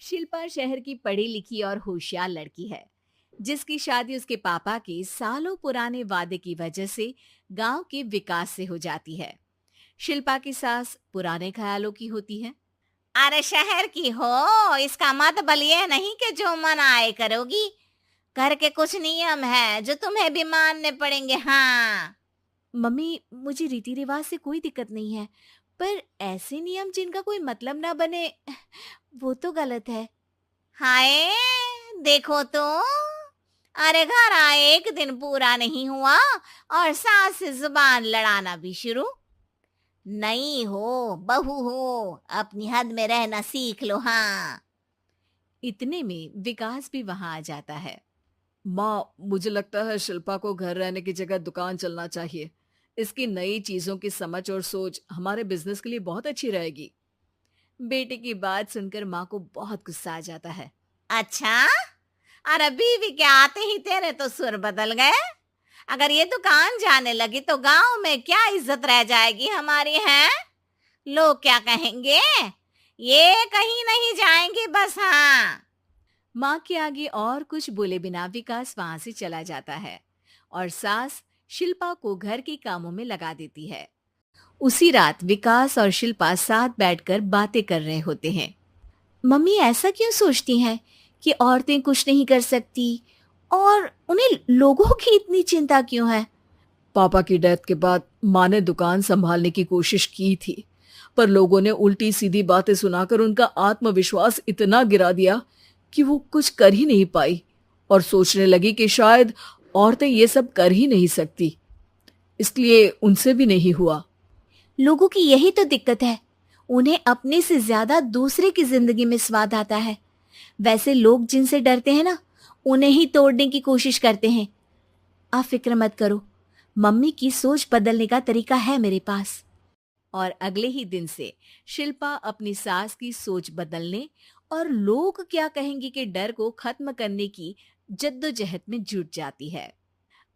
शिल्पा शहर की पढ़ी लिखी और होशियार लड़की है, जिसकी शादी उसके पापा के सालों पुराने वादे की वजह से गांव के विकास से हो जाती है। शिल्पा की सास पुराने ख्यालों की होती है। अरे शहर की हो, इसका मतलब ये नहीं कि जो मन आए करोगी। घर के कुछ नियम है जो तुम्हें भी मानने पड़ेंगे। हाँ। मम्मी, मुझे रीति रिवाज से कोई दिक्कत नहीं है, पर ऐसे नियम जिनका कोई मतलब ना बने, वो तो गलत है। हाय, देखो तो। अरे घर आए एक दिन पूरा नहीं हुआ और सास से जुबान लड़ाना भी शुरू। नहीं हो, बहू हो, अपनी हद में रहना सीख लो। हाँ। इतने में विकास भी वहां आ जाता है। माँ, मुझे लगता है शिल्पा को घर रहने की जगह दुकान चलना चाहिए। इसकी नई चीजों की समझ और सोच हमारे बिजनेस के लिए बहुत अच्छी रहेगी। बेटे की बात सुनकर माँ को बहुत गुस्सा आ जाता है। अच्छा, अरे बीवी के आते ही तेरे तो सुर बदल गए। अगर ये दुकान जाने लगी तो गांव में क्या इज्जत रह जाएगी हमारी है? लोग क्या कहेंगे? ये कहीं नहीं जाएंगी बस। हाँ। माँ के आगे और कुछ बोले बिना विकास वहां से चला जाता है और सास शिल्पा को घर के कामों में लगा देती है। उसी रात विकास और शिल्पा साथ बैठकर बातें कर रहे होते हैं। मम्मी ऐसा क्यों सोचती हैं कि औरतें कुछ नहीं कर सकती, और उन्हें लोगों की इतनी चिंता क्यों है? पापा की डेथ के बाद माँ ने दुकान संभालने की कोशिश की थी, पर लोगों ने उल्टी सीधी बातें सुनाकर उनका आत्मविश्वास इतना गिरा दिया कि वो कुछ कर ही नहीं पाई और सोचने लगी कि शायद औरतें ये सब कर ही नहीं सकती। इसलिए उनसे भी नहीं हुआ। लोगों की यही तो दिक्कत है, उन्हें अपने से ज्यादा दूसरे की जिंदगी में स्वाद आता है। वैसे लोग जिनसे डरते हैं ना, उन्हें ही तोड़ने की कोशिश करते हैं। आप फिक्र मत करो, मम्मी की सोच बदलने का तरीका है मेरे पास। और अगले ही दिन से शिल्पा अपनी सास की सोच बदलने और लोग क्या कहेंगे के डर को खत्म करने की जद्दोजहद में जुट जाती है।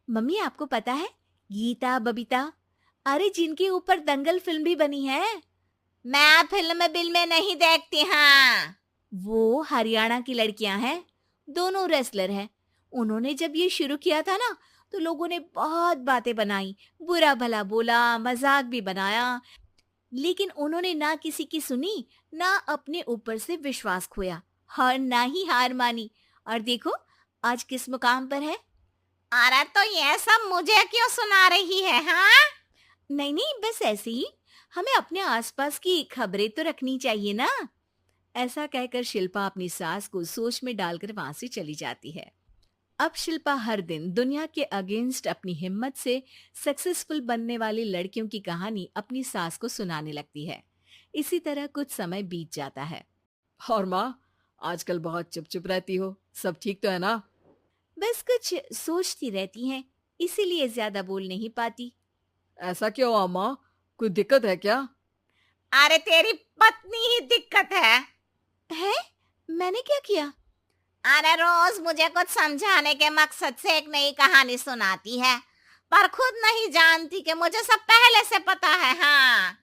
मम्मी, आपको पता है, गीता बबीता, अरे जिनके ऊपर दंगल फिल्म भी बनी है, मैं फिल्म बिल में नहीं देखती। हाँ। वो हरियाणा की लड़कियां हैं। दोनों रेसलर हैं। उन्होंने जब ये शुरू किया था ना, तो लोगों ने बहुत बातें बनाई, बुरा भला बोला, मजाक भी बनाया, लेकिन उन्होंने ना किसी की सुनी, ना अपने ऊपर से विश्वास खोया और ना ही हार मानी। और देखो आज किस मुकाम पर है। अरे तो ये सब मुझे क्यों सुना रही है? हाँ। नहीं नहीं, बस ऐसे ही, हमें अपने आसपास की खबरें तो रखनी चाहिए ना। ऐसा कहकर शिल्पा अपनी सास को सोच में डालकर वहां से चली जाती है। अब शिल्पा हर दिन दुनिया के अगेंस्ट अपनी हिम्मत से सक्सेसफुल बनने वाली लड़कियों की कहानी अपनी सास को सुनाने लगती है। इसी तरह कुछ समय बीत जाता है। और माँ, आजकल बहुत चुप चुप रहती हो, सब ठीक तो है ना? बस कुछ सोचती रहती हैं, इसीलिए ज्यादा बोल नहीं पाती। ऐसा क्यों हुआ माँ? कोई दिक्कत है क्या? अरे तेरी पत्नी ही दिक्कत है। है? मैंने क्या किया? अरे रोज मुझे कुछ समझाने के मकसद से एक नई कहानी सुनाती है, पर खुद नहीं जानती कि मुझे सब पहले से पता है। हाँ।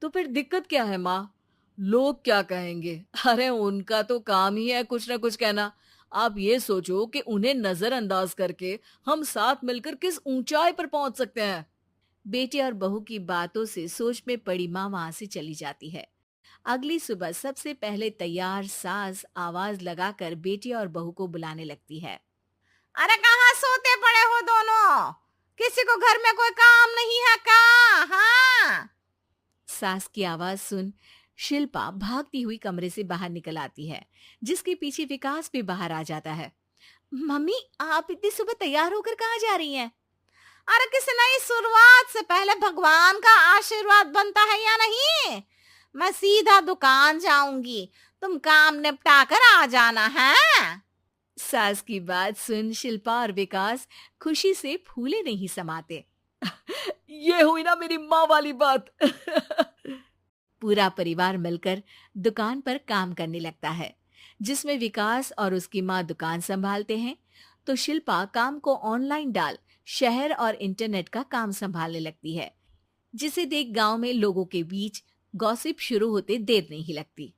तो फिर दिक्कत क्या है माँ? लोग क्या कहेंगे? अरे उनका तो काम ही है कुछ ना कुछ कहना। आप ये सोचो कि उन्हें नजरअंदाज करके हम साथ मिलकर किस ऊंचाई पर पहुंच सकते हैं। बेटे और बहू की बातों से सोच में पड़ी माँ वहां से चली जाती है। अगली सुबह सबसे पहले तैयार सास आवाज लगाकर बेटे और बहू को बुलाने लगती है। अरे कहाँ सोते पड़े हो दोनों? किसी को घर में कोई काम नहीं है क्या? हाँ। सास की आवाज सुन शिल्पा भागती हुई कमरे से बाहर निकल आती है, जिसके पीछे विकास भी बाहर आ जाता है। मम्मी, आप इतनी सुबह तैयार होकर कहाँ जा रही हैं? अरे किसी नई शुरुआत से पहले भगवान का आशीर्वाद बनता है या नहीं? मैं सीधा दुकान जाऊंगी, तुम काम निपटा कर आ जाना है। सास की बात सुन शिल्पा और विकास खुशी से फूले नहीं समाते। ये हुई ना मेरी माँ वाली बात। पूरा परिवार मिलकर दुकान पर काम करने लगता है, जिसमें विकास और उसकी माँ दुकान संभालते हैं, तो शिल्पा काम को ऑनलाइन डाल शहर और इंटरनेट का काम संभालने लगती है, जिसे देख गांव में लोगों के बीच गॉसिप शुरू होते देर नहीं लगती।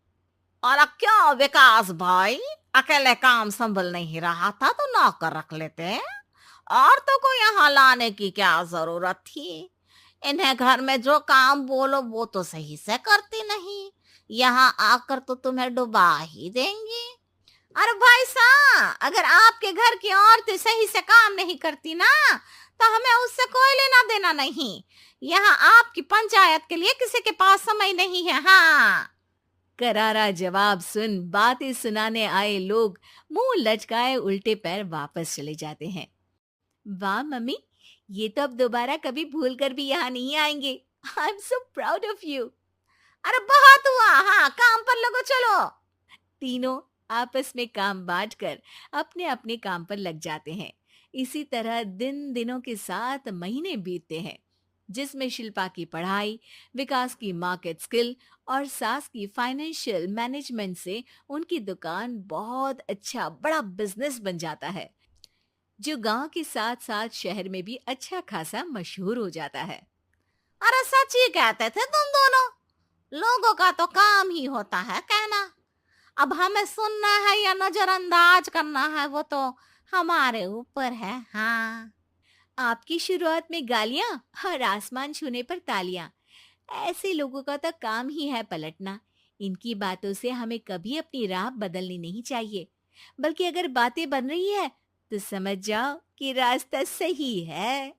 और क्या विकास भाई, अकेले काम संभल नहीं रहा था तो नौकर रख लेते। औरतों को यहाँ लाने की क्या जरूरत थी? इन्हें घर में जो काम बोलो वो तो सही से करती नहीं, यहाँ आकर तो तुम्हें डुबा ही देंगी। अरे भाई साहब, अगर आपके घर की औरतें सही से काम नहीं करती ना, तो हमें उससे कोई लेना देना नहीं। यहाँ आपकी पंचायत के लिए किसी के पास समय नहीं है। हाँ। करारा जवाब सुन बातें सुनाने आए लोग मुंह लटकाए उल्टे पैर वापस चले जाते हैं। वाह मम्मी, ये तो अब दोबारा कभी भूल कर भी यहाँ नहीं आएंगे। I am so proud of you. अरे बहुत हुआ, हाँ काम पर लगो चलो। तीनों आपस में काम बांटकर अपने अपने काम पर लग जाते हैं। इसी तरह दिनों के साथ महीने बीतते हैं, जिसमें शिल्पा की पढ़ाई, विकास की मार्केट स्किल और सास की फाइनेंशियल मैनेजमेंट से उनकी दुकान बहुत अच्छा बड़ा बिजनेस बन जाता है, जो गांव के साथ साथ शहर में भी अच्छा खासा मशहूर हो जाता है। अरे सच ही कहते थे तुम दोनों, लोगों का तो काम ही होता है कहना। अब हमें सुनना है या नजरअंदाज करना है वो तो हमारे ऊपर है। हाँ। आपकी शुरुआत में गालियां और आसमान छूने पर तालियां, ऐसे लोगों का तो काम ही है पलटना। इनकी बातों से हमें कभी अपनी राह बदलनी नहीं चाहिए, बल्कि अगर बातें बन रही है तो समझ जाओ कि रास्ता सही है।